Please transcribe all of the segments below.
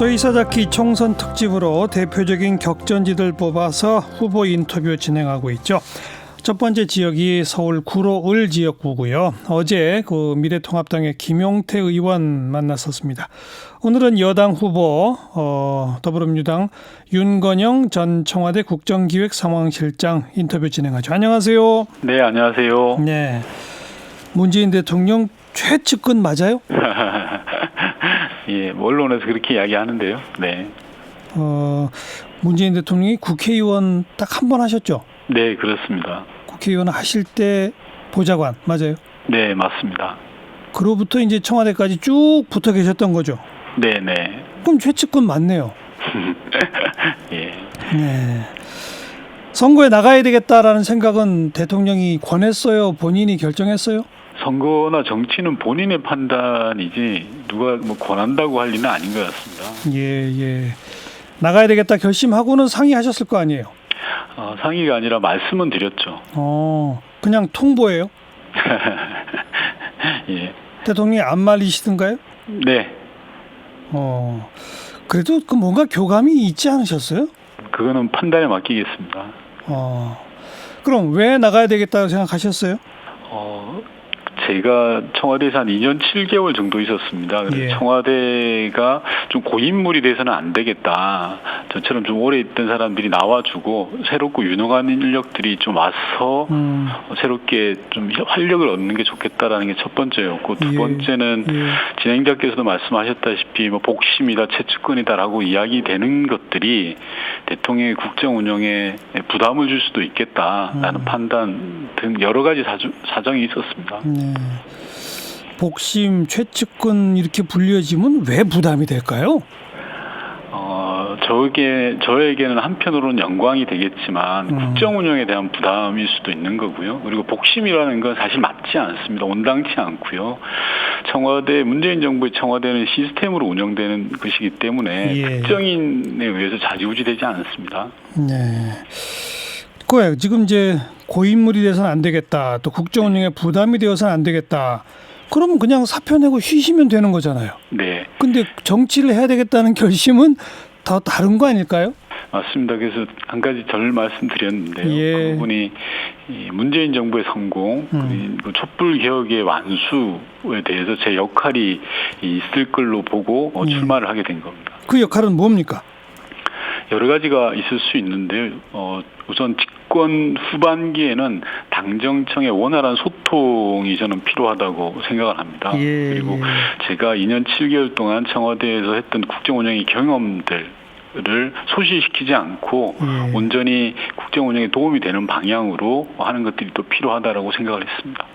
저희 사자키 총선 특집으로 대표적인 격전지들 뽑아서 후보 인터뷰 진행하고 있죠. 첫 번째 지역이 서울 구로 을 지역구고요. 어제 그 미래통합당의 김용태 의원 만났었습니다. 오늘은 여당 후보 더불어민주당 윤건영 전 청와대 국정기획상황실장 인터뷰 진행하죠. 안녕하세요. 네, 안녕하세요. 네, 문재인 대통령 최측근 맞아요? 예, 언론에서 그렇게 이야기하는데요. 네. 문재인 대통령이 국회의원 딱 한 번 하셨죠? 네, 그렇습니다. 국회의원 하실 때 보좌관 맞아요? 네, 맞습니다. 그로부터 이제 청와대까지 쭉 붙어 계셨던 거죠? 네, 네. 그럼 최측근 맞네요. 예. 네. 선거에 나가야 되겠다라는 생각은 대통령이 권했어요? 본인이 결정했어요? 선거나 정치는 본인의 판단이지 누가 뭐 권한다고 할 일은 아닌 것 같습니다. 예. 나가야 되겠다 결심하고는 상의하셨을 거 아니에요? 상의가 아니라 말씀은 드렸죠. 그냥 통보예요? 예. 대통령이 안 말리시던가요? 네. 그래도 그 뭔가 교감이 있지 않으셨어요? 그거는 판단에 맡기겠습니다. 그럼 왜 나가야 되겠다고 생각하셨어요? 제가 청와대에서 한 2년 7개월 정도 있었습니다. 그래서 예. 청와대가 좀 고인물이 돼서는 안 되겠다. 저처럼 좀 오래 있던 사람들이 나와주고 새롭고 유능한 인력들이 좀 와서 새롭게 좀 활력을 얻는 게 좋겠다라는 게 첫 번째였고, 두 번째는 진행자께서도 말씀하셨다시피 뭐 복심이다, 최측근이다라고 이야기되는 것들이 대통령의 국정 운영에 부담을 줄 수도 있겠다라는 판단 등 여러 가지 사정이 있었습니다. 복심, 최측근 이렇게 불려지면 왜 부담이 될까요? 저에게는 한편으로는 영광이 되겠지만 국정 운영에 대한 부담일 수도 있는 거고요. 그리고 복심이라는 건 사실 맞지 않습니다. 온당치 않고요. 문재인 정부의 청와대는 시스템으로 운영되는 것이기 때문에 특정인에 의해서 좌지우지되지 않습니다. 네. 그거예요. 지금 이제 고인물이 돼서는 안 되겠다. 또 국정 운영에 부담이 되어서는 안 되겠다. 그러면 그냥 사표 내고 쉬시면 되는 거잖아요. 네. 근데 정치를 해야 되겠다는 결심은 더 다른 거 아닐까요? 맞습니다. 그래서 한 가지 절 말씀드렸는데요. 그 부분이 문재인 정부의 성공, 그리고 촛불 개혁의 완수에 대해서 제 역할이 있을 걸로 보고 출마를 하게 된 겁니다. 그 역할은 뭡니까? 여러 가지가 있을 수 있는데 우선 집권 후반기에는 당정청의 원활한 소통이 저는 필요하다고 생각을 합니다. 그리고 제가 2년 7개월 동안 청와대에서 했던 국정 운영의 경험들을 소실시키지 않고 온전히 국정 운영에 도움이 되는 방향으로 하는 것들이 또 필요하다라고 생각을 했습니다.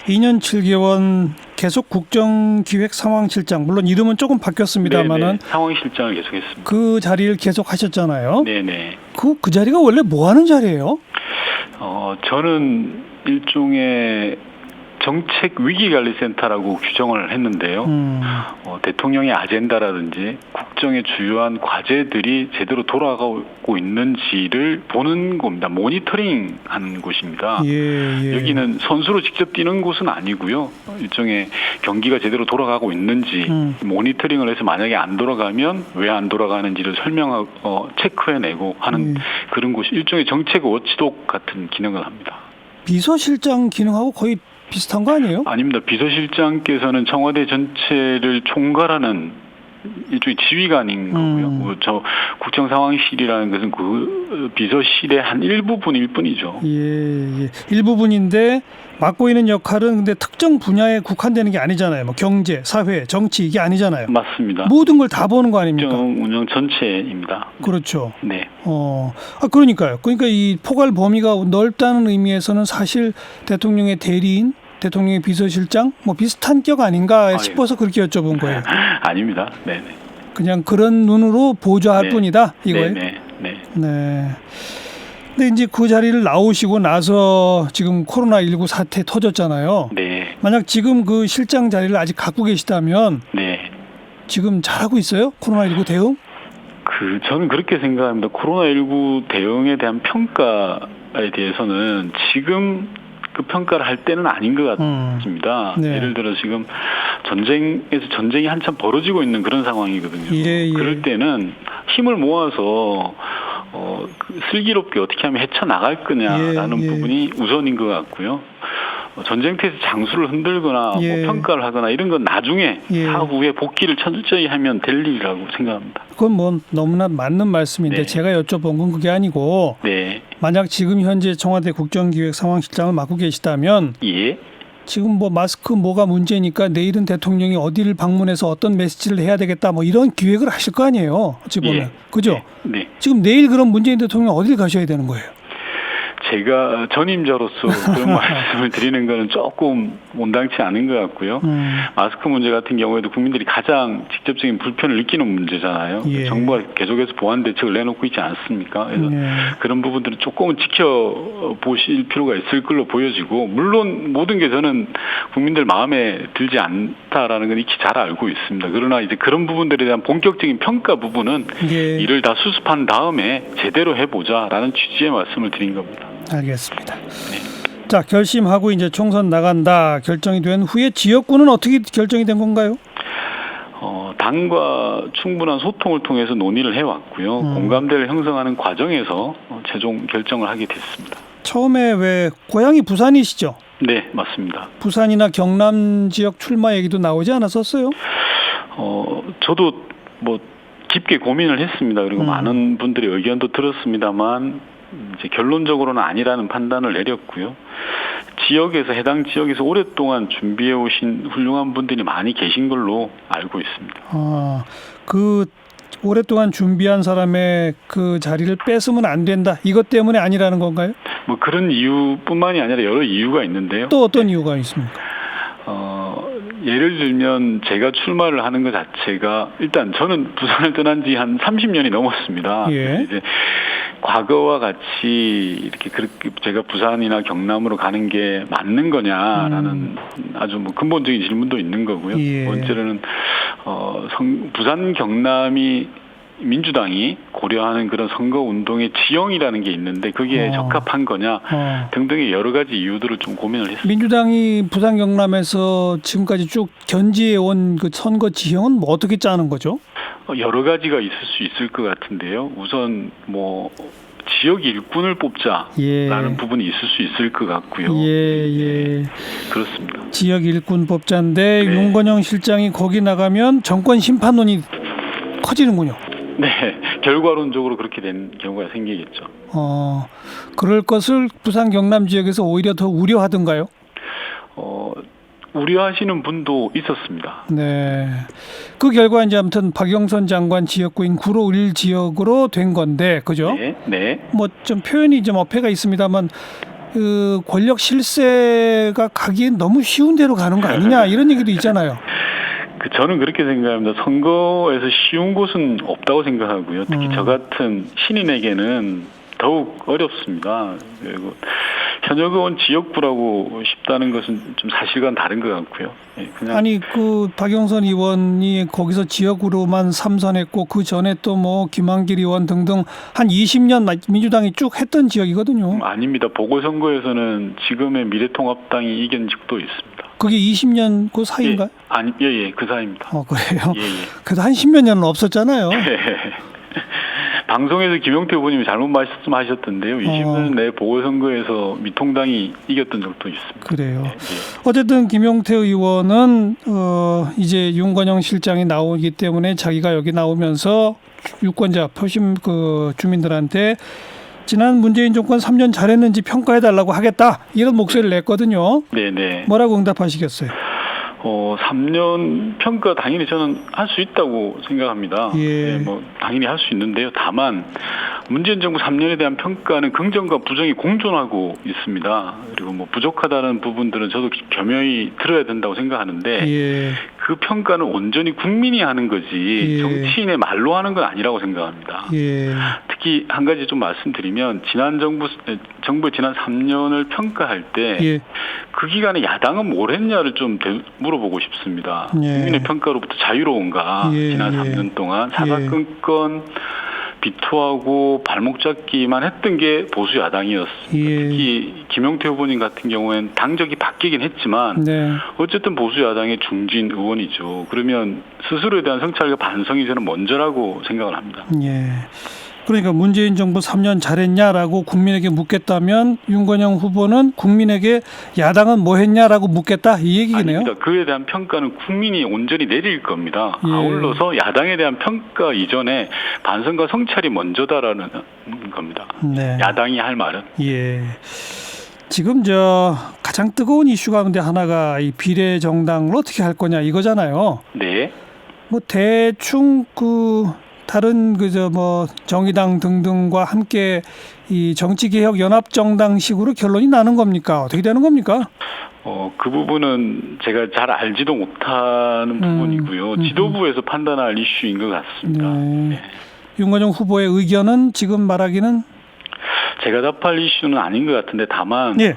2년 7개월 계속 국정기획상황실장, 물론 이름은 조금 바뀌었습니다만은 상황실장을 계속했습니다. 그 자리를 계속 하셨잖아요. 네네. 그 자리가 원래 뭐 하는 자리예요? 저는 일종의 정책 위기관리센터라고 규정을 했는데요. 대통령의 아젠다라든지 국정의 주요한 과제들이 제대로 돌아가고 있는지를 보는 겁니다. 모니터링하는 곳입니다. 여기는 선수로 직접 뛰는 곳은 아니고요. 일종의 경기가 제대로 돌아가고 있는지 모니터링을 해서 만약에 안 돌아가면 왜 안 돌아가는지를 설명하고 체크해내고 하는 그런 곳이 일종의 정책 워치독 같은 기능을 합니다. 비서실장 기능하고 거의 비슷한 거 아니에요? 아닙니다. 비서실장께서는 청와대 전체를 총괄하는 일종의 지휘관인 거고요. 저 국정상황실이라는 것은 그 비서실의 한 일부분일 뿐이죠. 일부분인데 맡고 있는 역할은 근데 특정 분야에 국한되는 게 아니잖아요. 뭐 경제, 사회, 정치 이게 아니잖아요. 맞습니다. 모든 걸 다 보는 거 아닙니까? 국정 운영 전체입니다. 그렇죠. 네. 그러니까요. 그러니까 이 포괄 범위가 넓다는 의미에서는 사실 대통령의 대리인, 대통령의 비서실장 뭐 비슷한 격 아닌가 싶어서 그렇게 여쭤본 거예요. 아닙니다. 네네. 그냥 그런 눈으로 보좌할 뿐이다 이거예요. 네. 근데 이제 그 자리를 나오시고 나서 지금 코로나19 사태 터졌잖아요. 네. 만약 지금 그 실장 자리를 아직 갖고 계시다면 지금 잘하고 있어요? 코로나19 대응? 저는 그렇게 생각합니다. 코로나19 대응에 대한 평가에 대해서는 지금 그 평가를 할 때는 아닌 것 같습니다. 네. 예를 들어 지금 전쟁이 한참 벌어지고 있는 그런 상황이거든요. 예. 그럴 때는 힘을 모아서 슬기롭게 어떻게 하면 헤쳐나갈 거냐라는 부분이 우선인 것 같고요. 전쟁터에서 장수를 흔들거나 뭐 평가를 하거나 이런 건 나중에 사후에 복귀를 철저히 하면 될 일이라고 생각합니다. 그건 뭐 너무나 맞는 말씀인데 네. 제가 여쭤본 건 그게 아니고 네. 만약 지금 현재 청와대 국정기획상황실장을 맡고 계시다면 예. 지금 뭐 마스크 뭐가 문제니까 내일은 대통령이 어디를 방문해서 어떤 메시지를 해야 되겠다 뭐 이런 기획을 하실 거 아니에요. 어찌 보면. 그죠? 네. 지금 내일 그럼 문재인 대통령 어딜 가셔야 되는 거예요? 제가 전임자로서 그런 말씀을 드리는 거는 조금 온당치 않은 것 같고요. 마스크 문제 같은 경우에도 국민들이 가장 직접적인 불편을 느끼는 문제잖아요. 예. 정부가 계속해서 보완 대책을 내놓고 있지 않습니까? 그래서 그런 부분들은 조금은 지켜보실 필요가 있을 걸로 보여지고, 물론 모든 게 저는 국민들 마음에 들지 않다라는 건 익히 잘 알고 있습니다. 그러나 이제 그런 부분들에 대한 본격적인 평가 부분은 이를 다 수습한 다음에 제대로 해보자라는 취지의 말씀을 드린 겁니다. 알겠습니다. 자, 결심하고 이제 총선 나간다 결정이 된 후에 지역구는 어떻게 결정이 된 건가요? 당과 충분한 소통을 통해서 논의를 해왔고요. 공감대를 형성하는 과정에서 최종 결정을 하게 됐습니다. 처음에 왜 고향이 부산이시죠? 네, 맞습니다. 부산이나 경남 지역 출마 얘기도 나오지 않았었어요? 저도 뭐 깊게 고민을 했습니다. 그리고 많은 분들의 의견도 들었습니다만 이제 결론적으로는 아니라는 판단을 내렸고요. 해당 지역에서 오랫동안 준비해 오신 훌륭한 분들이 많이 계신 걸로 알고 있습니다. 그 오랫동안 준비한 사람의 그 자리를 뺏으면 안 된다. 이것 때문에 아니라는 건가요? 뭐 그런 이유뿐만이 아니라 여러 이유가 있는데요. 또 어떤 이유가 있습니까? 예를 들면 제가 출마를 하는 것 자체가, 일단 저는 부산을 떠난 지 한 30년이 넘었습니다. 이제 과거와 같이 이렇게 그렇게 제가 부산이나 경남으로 가는 게 맞는 거냐라는 아주 뭐 근본적인 질문도 있는 거고요. 번째로는 부산 경남이 민주당이 고려하는 그런 선거 운동의 지형이라는 게 있는데 그게 적합한 거냐 등등의 여러 가지 이유들을 좀 고민을 했습니다. 민주당이 부산 경남에서 지금까지 쭉 견지해 온 그 선거 지형은 뭐 어떻게 짜는 거죠? 여러 가지가 있을 수 있을 것 같은데요. 우선 뭐 지역 일꾼을 뽑자라는 부분이 있을 수 있을 것 같고요. 그렇습니다. 지역 일꾼 뽑자인데 윤건영 실장이 거기 나가면 정권 심판론이 커지는군요. 네, 결과론적으로 그렇게 된 경우가 생기겠죠. 그럴 것을 부산 경남 지역에서 오히려 더 우려하던가요? 우려하시는 분도 있었습니다. 네. 그 결과 이제 아무튼 박영선 장관 지역구인 구로 을 지역으로 된 건데, 그죠? 네. 뭐 좀 표현이 좀 어폐가 있습니다만, 그 권력 실세가 가기엔 너무 쉬운 대로 가는 거 아니냐 이런 얘기도 있잖아요. 저는 그렇게 생각합니다. 선거에서 쉬운 곳은 없다고 생각하고요. 특히 저 같은 신인에게는 더욱 어렵습니다. 그리고 현역 의원 지역구라고 싶다는 것은 좀 사실과는 다른 것 같고요. 아니 그 박영선 의원이 거기서 지역구로만 3선했고 그 전에 또 뭐 김한길 의원 등등 한 20년 민주당이 쭉 했던 지역이거든요. 아닙니다. 보궐선거에서는 지금의 미래통합당이 이긴 적도 있습니다. 그게 20년 그 사이인가요? 그 사이입니다. 그래요? 그래도 한 10몇 년은 없었잖아요. 방송에서 김용태 후보님이 잘못 말씀하셨던데요. 20년 내 보궐선거에서 미통당이 이겼던 적도 있습니다. 그래요. 어쨌든 김용태 의원은 이제 윤건영 실장이 나오기 때문에 자기가 여기 나오면서 유권자 표심 그 주민들한테 지난 문재인 정권 3년 잘했는지 평가해달라고 하겠다 이런 목소리를 냈거든요. 네네. 뭐라고 응답하시겠어요? 3년 평가 당연히 저는 할 수 있다고 생각합니다. 뭐 당연히 할 수 있는데요. 다만 문재인 정부 3년에 대한 평가는 긍정과 부정이 공존하고 있습니다. 그리고 뭐 부족하다는 부분들은 저도 겸허히 들어야 된다고 생각하는데 그 평가는 온전히 국민이 하는 거지 정치인의 말로 하는 건 아니라고 생각합니다. 특히 한 가지 좀 말씀드리면 지난 정부의 지난 3년을 평가할 때 그 기간에 야당은 뭘 했냐를 좀 물어보고 싶습니다. 국민의 평가로부터 자유로운가 지난 3년 동안 사사건건 비토하고 발목 잡기만 했던 게 보수 야당이었습니다. 예. 특히 김용태 후보님 같은 경우에는 당적이 바뀌긴 했지만 네. 어쨌든 보수 야당의 중진 의원이죠. 그러면 스스로에 대한 성찰과 반성이 저는 먼저라고 생각을 합니다. 예. 그러니까 문재인 정부 3년 잘했냐라고 국민에게 묻겠다면 윤건영 후보는 국민에게 야당은 뭐 했냐라고 묻겠다 이 얘기네요. 아닙니다. 그에 대한 평가는 국민이 온전히 내릴 겁니다. 예. 아울러서 야당에 대한 평가 이전에 반성과 성찰이 먼저다라는 겁니다. 네. 야당이 할 말은. 예. 지금 가장 뜨거운 이슈 가운데 하나가 이 비례 정당을 어떻게 할 거냐 이거잖아요. 네. 뭐 대충 다른 정의당 등등과 함께 이 정치개혁 연합정당식으로 결론이 나는 겁니까? 어떻게 되는 겁니까? 그 부분은 제가 잘 알지도 못하는 부분이고요. 지도부에서 판단할 이슈인 것 같습니다. 네. 윤건영 후보의 의견은 지금 말하기는 제가 답할 이슈는 아닌 것 같은데 다만 예.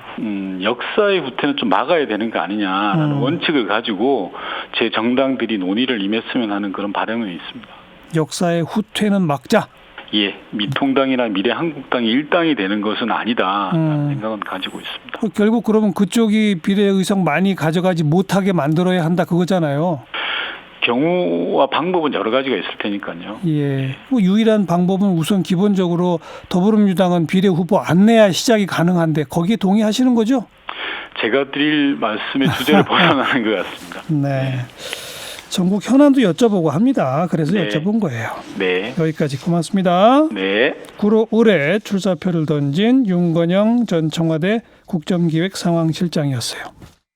역사의 후퇴는 좀 막아야 되는 거 아니냐라는 원칙을 가지고 제 정당들이 논의를 임했으면 하는 그런 바람은 있습니다. 역사의 후퇴는 막자. 예, 미통당이나 미래한국당이 일당이 되는 것은 아니다라는 생각은 가지고 있습니다. 결국 그러면 그쪽이 비례 의석 많이 가져가지 못하게 만들어야 한다 그거잖아요. 경우와 방법은 여러 가지가 있을 테니까요. 예. 유일한 방법은 우선 기본적으로 더불어민주당은 비례 후보 안 내야 시작이 가능한데 거기에 동의하시는 거죠? 제가 드릴 말씀의 주제를 벗어나는 것 같습니다. 네. 전국 현안도 여쭤보고 합니다. 그래서 네. 여쭤본 거예요. 네. 여기까지 고맙습니다. 네. 9로 올해 출사표를 던진 윤건영 전 청와대 국정기획상황실장이었어요.